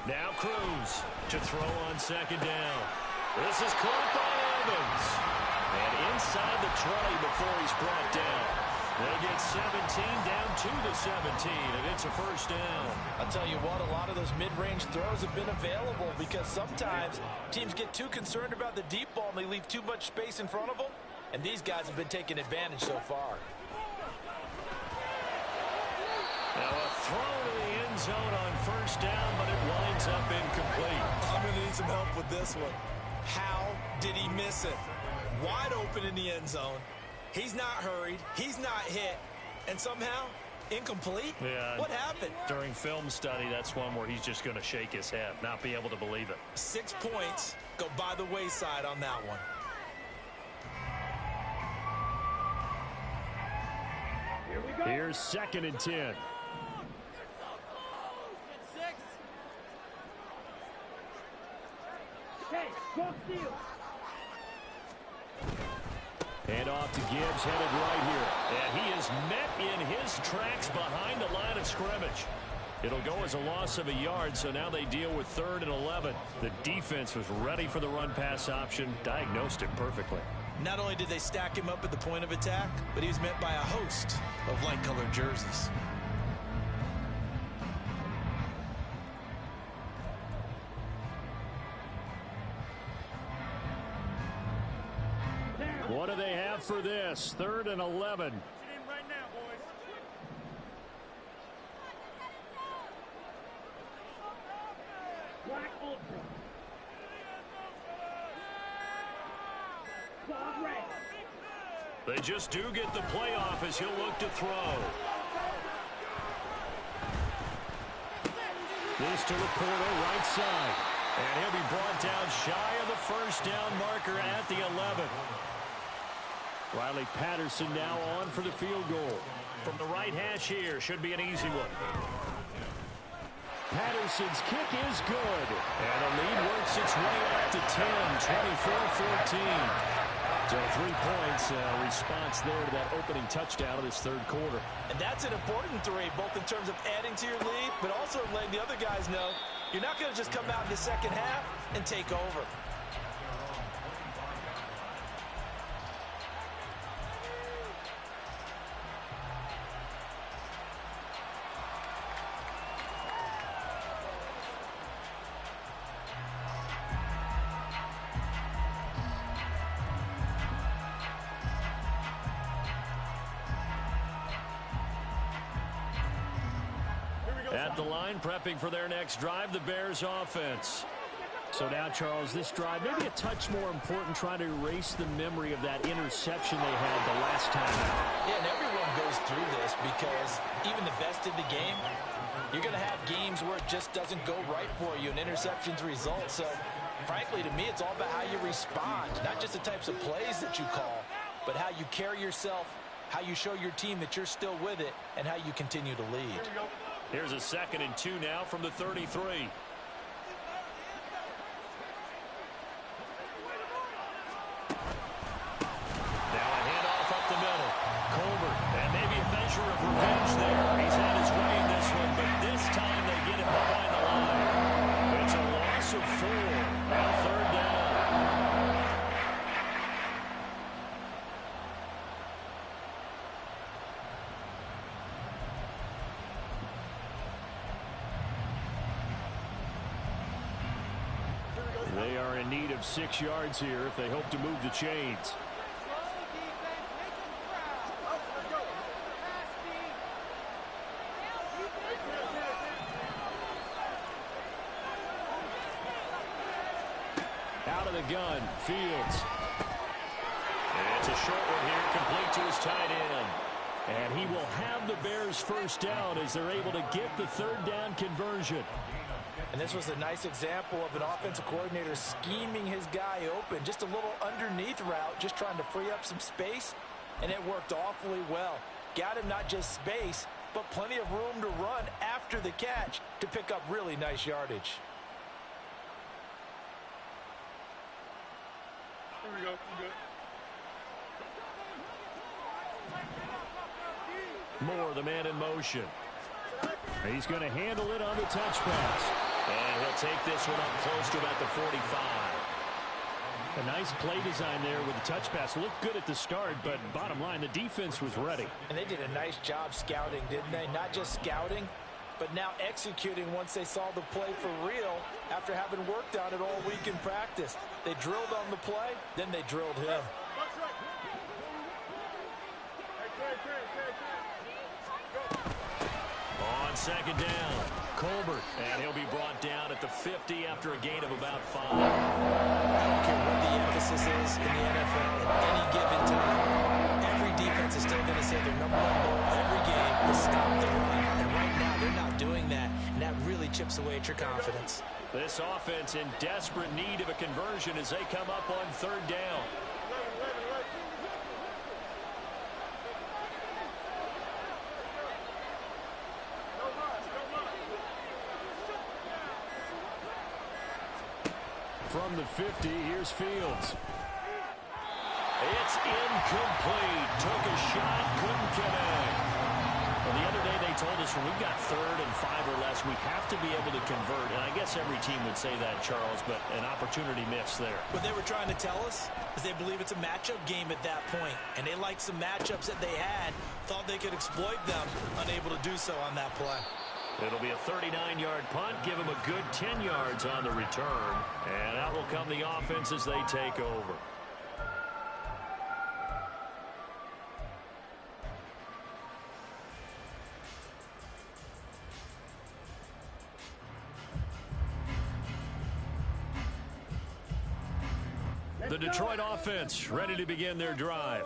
Now Cruz to throw on 2nd down. This is caught by Evans. And inside the 20 before he's brought down. They get 17 down to the 17, and it's a first down. I'll tell you what, a lot of those mid-range throws have been available because sometimes teams get too concerned about the deep ball and they leave too much space in front of them, and these guys have been taking advantage so far. Now a throw to the end zone on first down, but it winds up incomplete. I'm going to need some help with this one. How did he miss it? Wide open in the end zone. He's not hurried. He's not hit. And somehow, incomplete? Yeah. What happened? During film study, that's one where he's just going to shake his head, not be able to believe it. 6 points go by the wayside on that one. Here we go. Here's 2nd and 10. Hey, go steal. Hand off to Gibbs, headed right here. And he is met in his tracks behind the line of scrimmage. It'll go as a loss of a yard, so now they deal with 3rd and 11. The defense was ready for the run-pass option, diagnosed it perfectly. Not only did they stack him up at the point of attack, but he was met by a host of light-colored jerseys. What do they have for this? 3rd and 11. Black Ultra. Dog red. They just do get the playoff as he'll look to throw. This to Laporta, right side. And he'll be brought down shy of the first down marker at the 11. Riley Patterson now on for the field goal. From the right hash here, should be an easy one. Patterson's kick is good. And the lead works its way up to 10, 24-14. So 3 points, response there to that opening touchdown of this third quarter. And that's an important 3, both in terms of adding to your lead, but also letting the other guys know you're not going to just come out in the second half and take over. At the line, prepping for their next drive, the Bears offense. So now, Charles, this drive maybe a touch more important, trying to erase the memory of that interception they had the last time out. Yeah, and everyone goes through this because even the best in the game, you're going to have games where it just doesn't go right for you, and interceptions result. So, frankly, to me, it's all about how you respond, not just the types of plays that you call, but how you carry yourself, how you show your team that you're still with it, and how you continue to lead. Here's a 2nd and 2 now from the 33. Now a handoff up the middle. Colbert, and maybe a measure of revenge there. He's had his way in this one, but this time they get him behind the line. It's a loss of 4. Now 3rd down. They are in need of 6 yards here if they hope to move the chains. Out of the gun, Fields. And it's a short one here, complete to his tight end. And he will have the Bears first down as they're able to get the 3rd down conversion. And this was a nice example of an offensive coordinator scheming his guy open. Just a little underneath route, just trying to free up some space, and it worked awfully well. Got him not just space, but plenty of room to run after the catch to pick up really nice yardage. Here we go. Good. Moore, the man in motion. He's going to handle it on the touch pass. And he'll take this one up close to about the 45. A nice play design there with the touch pass. Looked good at the start, but bottom line, the defense was ready. And they did a nice job scouting, didn't they? Not just scouting, but now executing once they saw the play for real after having worked on it all week in practice. They drilled on the play, then they drilled him. On 2nd down, Colbert, and he'll be brought down at the 50 after a gain of about 5. I don't care what the emphasis is in the NFL at any given time. Every defense is still going to say their #1 goal every game is stop the run. And right now, they're not doing that, and that really chips away at your confidence. This offense in desperate need of a conversion as they come up on 3rd down. From the 50, here's Fields. It's incomplete. Took a shot, couldn't connect. Well, the other day they told us when we've got 3rd and 5 or less, we have to be able to convert. And I guess every team would say that, Charles, but an opportunity missed there. What they were trying to tell us is they believe it's a matchup game at that point. And they liked some matchups that they had, thought they could exploit them, unable to do so on that play. It'll be a 39-yard punt. Give them a good 10 yards on the return. And out will come the offense as they take over. The Detroit offense ready to begin their drive.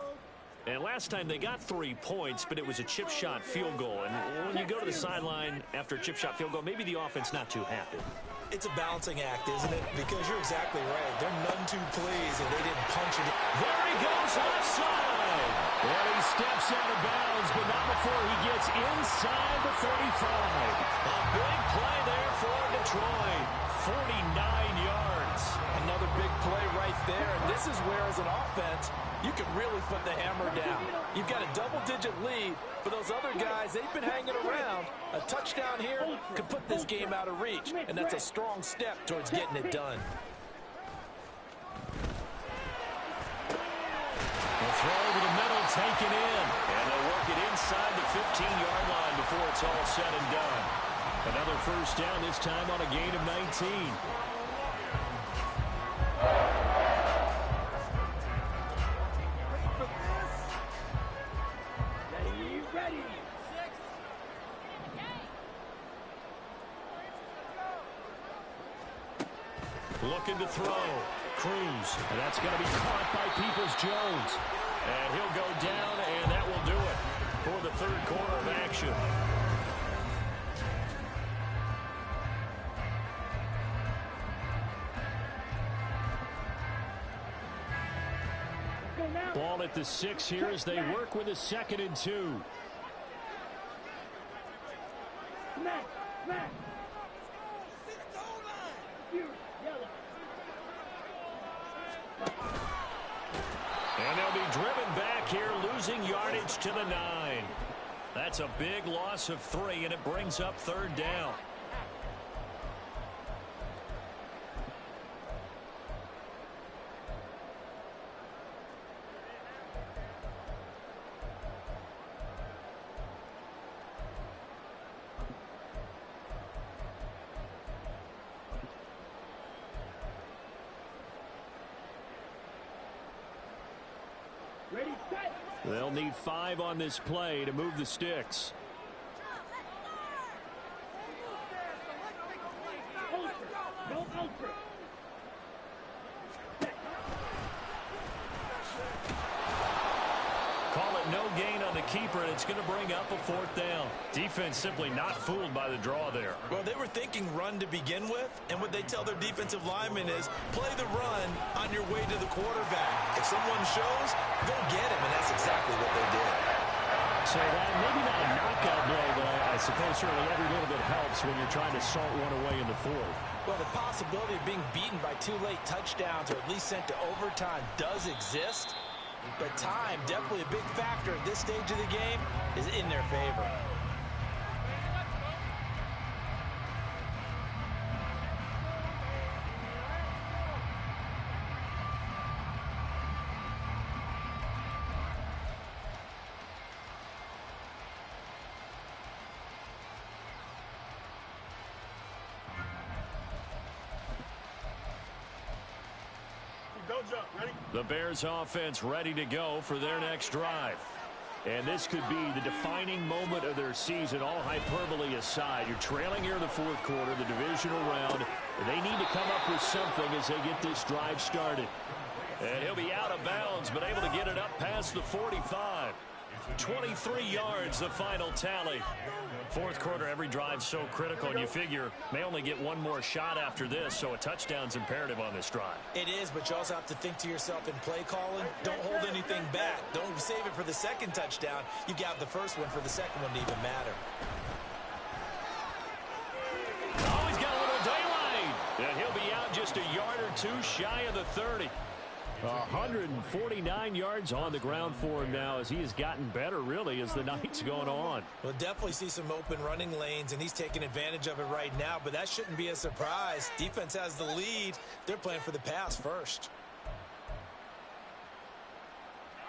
And last time they got 3 points, but it was a chip shot field goal. And when you go to the sideline after a chip shot field goal, maybe the offense not too happy. It's a balancing act, isn't it? Because you're exactly right. They're none too pleased if they didn't punch it. There he goes left side. And he steps out of bounds, but not before he gets inside the 35. A big play there for Detroit. 49 yards. Another big play right there. And this is where, as an offense, you can really put the hammer down. You've got a double-digit lead, but those other guys, they've been hanging around. A touchdown here could put this game out of reach, and that's a strong step towards getting it done. The throw over the middle, taken in. And they'll work it inside the 15-yard line before it's all said and done. Another first down, this time on a gain of 19. Ready. Looking to throw. Cruz. And that's going to be caught by Peoples-Jones. And he'll go down, and that will do it for the third quarter of action. Ball at the 6 here as they work with a 2nd and 2. And they'll be driven back here, losing yardage to the 9. That's a big loss of 3, and it brings up 3rd down. Ready, set. They'll need 5 on this play to move the sticks. Ultra. No ultra. Call it no gain on the keeper, and it's going to bring up a 4th down. Defense simply not fooled by the draw there. Well, they were thinking run to begin with, and what they tell their defensive linemen is play the run on your way to the quarterback. If someone shows, go get him, and that's exactly what they did. So that maybe not a knockout blow, but I suppose certainly every little bit helps when you're trying to salt one away in the 4th. Well, the possibility of being beaten by 2 late touchdowns or at least sent to overtime does exist. But time, definitely a big factor at this stage of the game, is in their favor. Don't jump. Ready? The Bears offense ready to go for their next drive. And this could be the defining moment of their season, all hyperbole aside. You're trailing here in the 4th quarter, the divisional round. They need to come up with something as they get this drive started. And he'll be out of bounds, but able to get it up past the 45. 23 yards, the final tally. 4th quarter, every drive so critical, and you figure may only get one more shot after this, so a touchdown's imperative on this drive. It is, but you also have to think to yourself in play calling, don't hold anything back. Don't save it for the 2nd touchdown. You got the 1st one for the 2nd one to even matter. Oh, he's got a little daylight. And he'll be out just a yard or 2 shy of the 30. 149 yards on the ground for him now as he has gotten better, really, as the night's going on. We'll definitely see some open running lanes, and he's taking advantage of it right now, but that shouldn't be a surprise. Defense has the lead. They're playing for the pass first.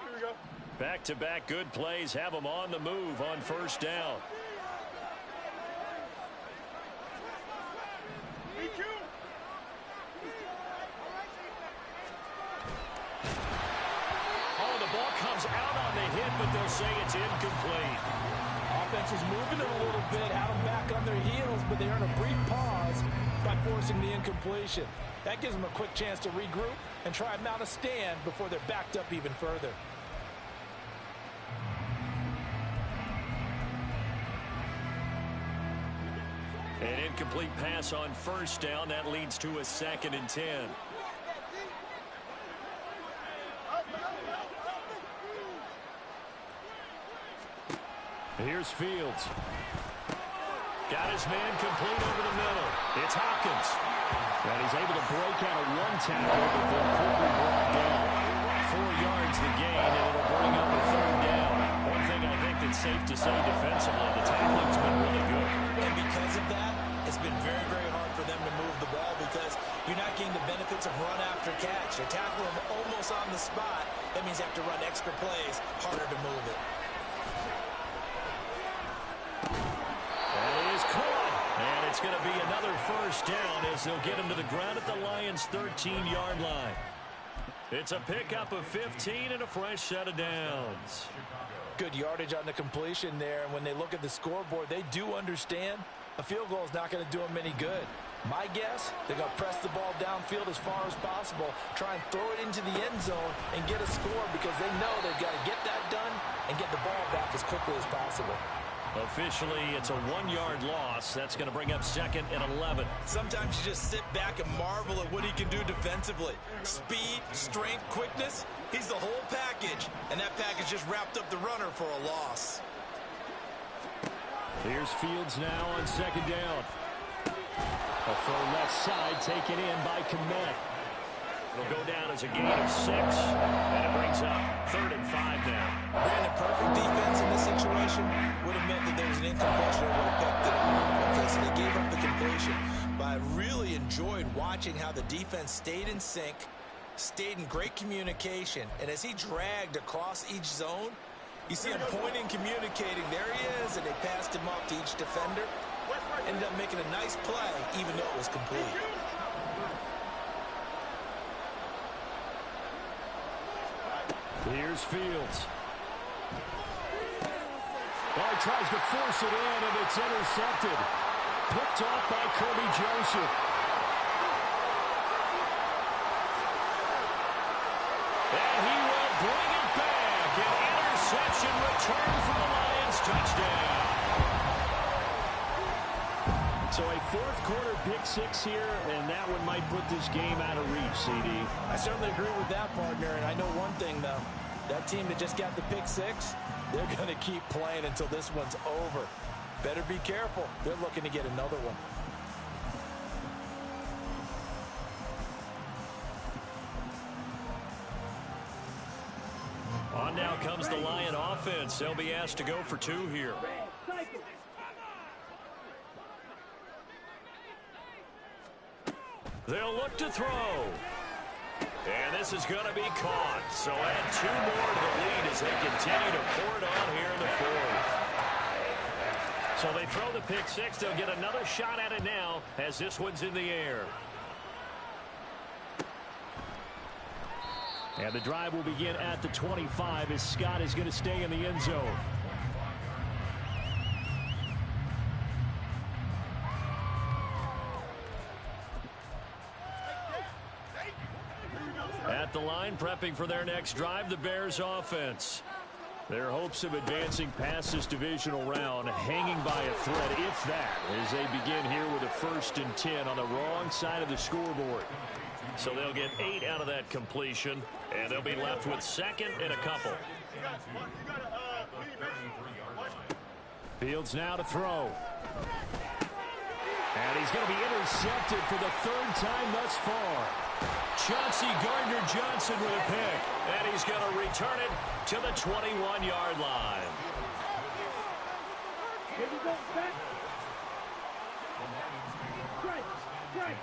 Here we go. Back-to-back good plays have them on the move on 1st down. Comes out on the hit, but they'll say it's incomplete. Offense is moving it a little bit, had them back on their heels, but they earn a brief pause by forcing the incompletion. That gives them a quick chance to regroup and try and mount a stand before they're backed up even further. An incomplete pass on 1st down. That leads to a 2nd and 10. Here's Fields. Got his man complete over the middle. It's Hopkins. And he's able to break out of one tackle, but then quickly brought down. 4 yards the gain, and it'll bring up a 3rd down. One thing I think that's safe to say defensively, the tackling's been really good. And because of that, it's been very, very hard for them to move the ball because you're not getting the benefits of run after catch. They tackle them almost on the spot. That means you have to run extra plays, harder to move it. And it is caught. And it's going to be another 1st down as they'll get him to the ground at the Lions' 13-yard line. It's a pickup of 15 and a fresh set of downs. Good yardage on the completion there. And when they look at the scoreboard, they do understand a field goal is not going to do them any good. My guess, they're going to press the ball downfield as far as possible, try and throw it into the end zone and get a score because they know they've got to get that done and get the ball back as quickly as possible. Officially, it's a 1-yard loss. That's going to bring up 2nd and 11. Sometimes you just sit back and marvel at what he can do defensively. Speed, strength, quickness, he's the whole package. And that package just wrapped up the runner for a loss. Here's Fields now on 2nd down. A full left side taken in by Kmet. It'll go down as a gain of 6, and it brings up 3rd and 5 now. Brandon, perfect defense in this situation would have meant that there was an incompletion and would have picked it up. Okay, so they gave up the completion. But I really enjoyed watching how the defense stayed in sync, stayed in great communication, and as he dragged across each zone, you see him pointing, communicating. There he is, and they passed him off to each defender. Ended up making a nice play, even though it was complete. Here's Fields. Well, he tries to force it in, and it's intercepted. Picked off by Kirby Joseph. And he will bring it back. An interception return for the Lions. Touchdown. So a 4th quarter pick 6 here, and that one might put this game out of reach, CD. I certainly agree with that, partner. And I know one thing, though. That team that just got the pick 6, they're going to keep playing until this one's over. Better be careful. They're looking to get another one. On now comes the Lion offense. They'll be asked to go for 2 here. They'll look to throw. And this is going to be caught. So add 2 more to the lead as they continue to pour it on here in the 4th. So they throw the pick 6. They'll get another shot at it now as this one's in the air. And the drive will begin at the 25 as Scott is going to stay in the end zone. At the line, prepping for their next drive, the Bears offense. Their hopes of advancing past this divisional round hanging by a thread, if that, as they begin here with a 1st and 10 on the wrong side of the scoreboard. So they'll get 8 out of that completion, and they'll be left with 2nd and a couple. Fields now to throw. And he's going to be intercepted for the 3rd time thus far. Chauncey Gardner-Johnson with a pick, and he's going to return it to the 21-yard line. Here we go, back. Strike.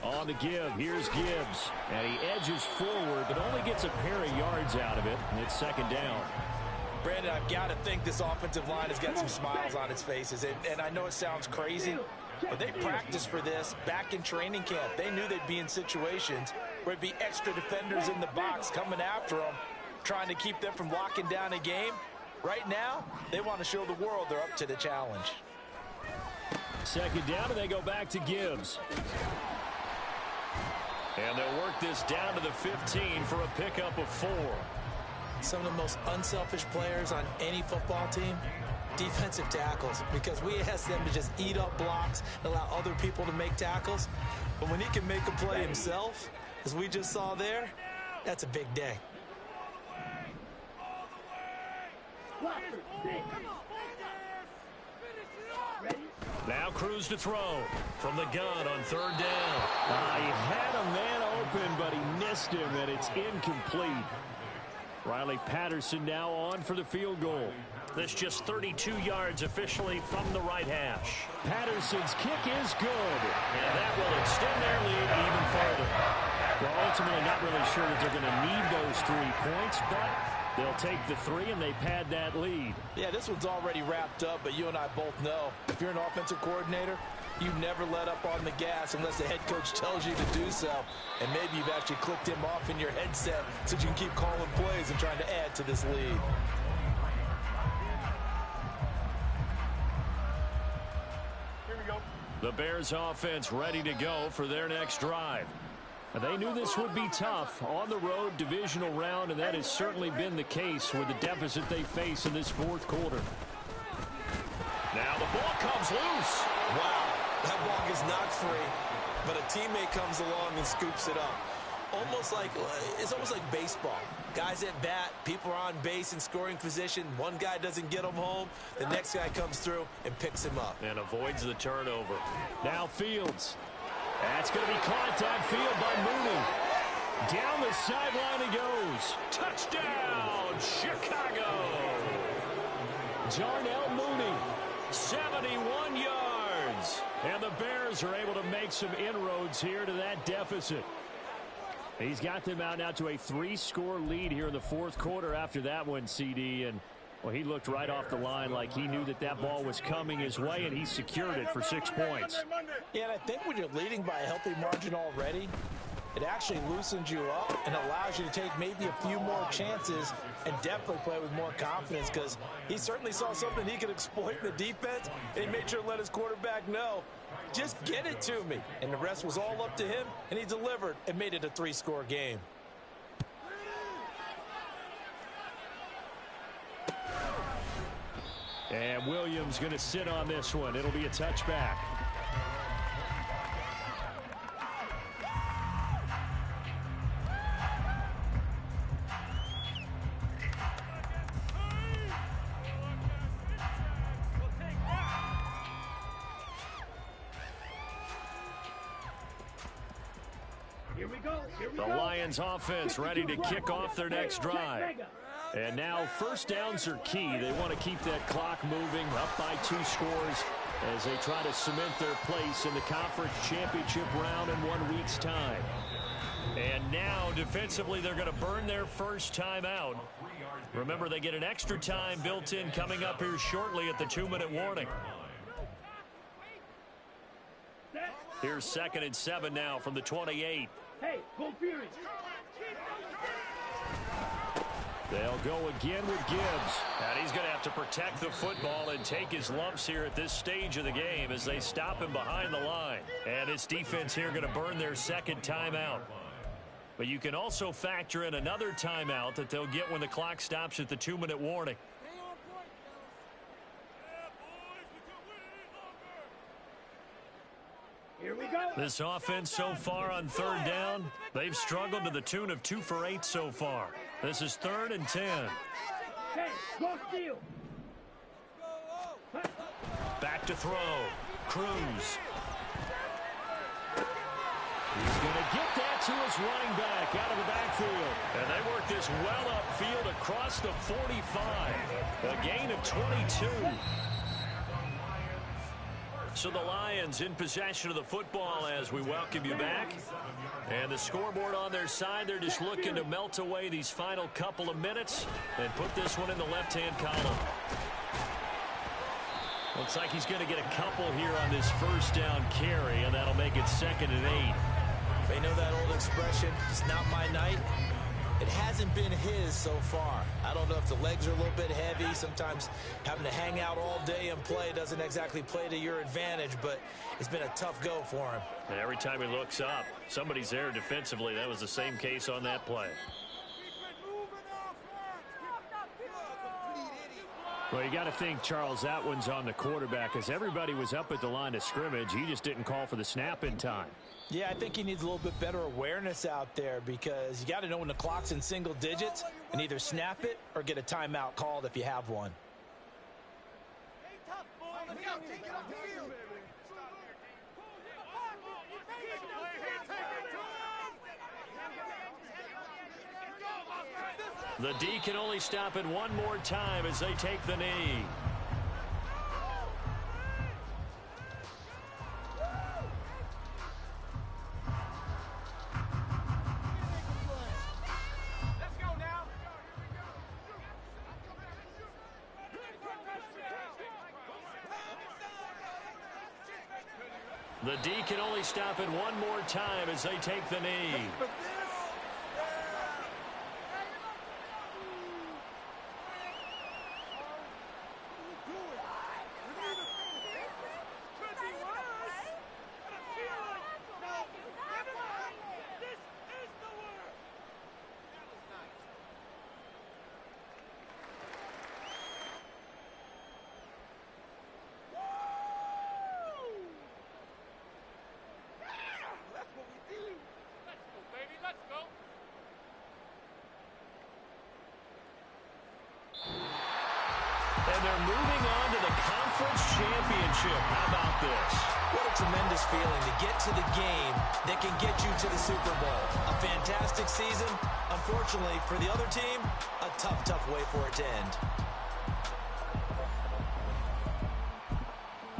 On the give, here's Gibbs. And he edges forward, but only gets a pair of yards out of it, and it's 2nd down. Brandon, I've got to think this offensive line has got some smiles on its faces. And I know it sounds crazy, but they practiced for this back in training camp. They knew they'd be in situations where it'd be extra defenders in the box coming after them, trying to keep them from locking down a game. Right now, they want to show the world they're up to the challenge. 2nd down, and they go back to Gibbs. And they'll work this down to the 15 for a pickup of 4. Some of the most unselfish players on any football team, defensive tackles, because we ask them to just eat up blocks and allow other people to make tackles. But when he can make a play himself, as we just saw there, that's a big day. Ready? Now Cruz to throw from the gun on third down. He had a man open, but he missed him, and it's incomplete. Riley Patterson now on for the field goal. This just 32 yards officially from the right hash. Patterson's kick is good. And that will extend their lead even further. Well, ultimately not really sure that they're going to need those 3 points, but they'll take the 3 and they pad that lead. Yeah, this one's already wrapped up, but you and I both know if you're an offensive coordinator, you never let up on the gas unless the head coach tells you to do so. And maybe you've actually clicked him off in your headset so you can keep calling plays and trying to add to this lead. The Bears offense ready to go for their next drive. They knew this would be tough on the road, divisional round, and that has certainly been the case with the deficit they face in this fourth quarter. Now the ball comes loose. Wow, that ball gets knocked free, but a teammate comes along and scoops it up. It's almost like baseball. Guys at bat, people are on base in scoring position. One guy doesn't get him home. The next guy comes through and picks him up. And avoids the turnover. Now Fields. That's going to be caught downfield by Mooney. Down the sideline he goes. Touchdown, Chicago. Darnell Mooney. 71 yards. And the Bears are able to make some inroads here to that deficit. He's got them out now to a 3-score lead here in the fourth quarter after that one, CD. And, well, he looked right off the line like he knew that that ball was coming his way, and he secured it for 6 points. Yeah, and I think when you're leading by a healthy margin already, it actually loosens you up and allows you to take maybe a few more chances and definitely play with more confidence, because he certainly saw something he could exploit in the defense, and he made sure to let his quarterback know, just get it to me. And the rest was all up to him, and he delivered and made it a 3-score game. And Williams going to sit on this one. It'll be a touchback. The Lions offense ready to kick off their next drive. And now first downs are key. They want to keep that clock moving, up by 2 scores as they try to cement their place in the conference championship round in 1 week's time. And now defensively they're going to burn their first timeout. Remember, they get an extra time built in coming up here shortly at the 2-minute warning. Here's 2nd and 7 now from the 28. Hey, go Fury. They'll go again with Gibbs. And he's going to have to protect the football and take his lumps here at this stage of the game as they stop him behind the line. And this defense here going to burn their 2nd timeout. But you can also factor in another timeout that they'll get when the clock stops at the 2-minute warning. Here we go. This offense so far on 3rd down, they've struggled to the tune of 2 for 8 so far. This is 3rd and 10. Hey, go steal. Back to throw. Cruz. He's going to get that to his running back out of the backfield. And they work this well upfield across the 45. A gain of 22. So the Lions in possession of the football as we welcome you back. And the scoreboard on their side, they're just looking to melt away these final couple of minutes and put this one in the left-hand column. Looks like he's going to get a couple here on this first down carry, and that'll make it 2nd and 8. They know that old expression, it's not my night. It hasn't been his so far. I don't know if the legs are a little bit heavy. Sometimes having to hang out all day and play doesn't exactly play to your advantage, but it's been a tough go for him. And every time he looks up, somebody's there defensively. That was the same case on that play. Well, you got to think, Charles, that one's on the quarterback, as everybody was up at the line of scrimmage. He just didn't call for the snap in time. Yeah, I think he needs a little bit better awareness out there, because you got to know when the clock's in single digits and either snap it or get a timeout called if you have one. The D can only stop it one more time as they take the knee. The D can only stop it one more time as they take the knee. And they're moving on to the conference championship. How about this? What a tremendous feeling to get to the game that can get you to the Super Bowl. A fantastic season. Unfortunately, for the other team, a tough, tough way for it to end.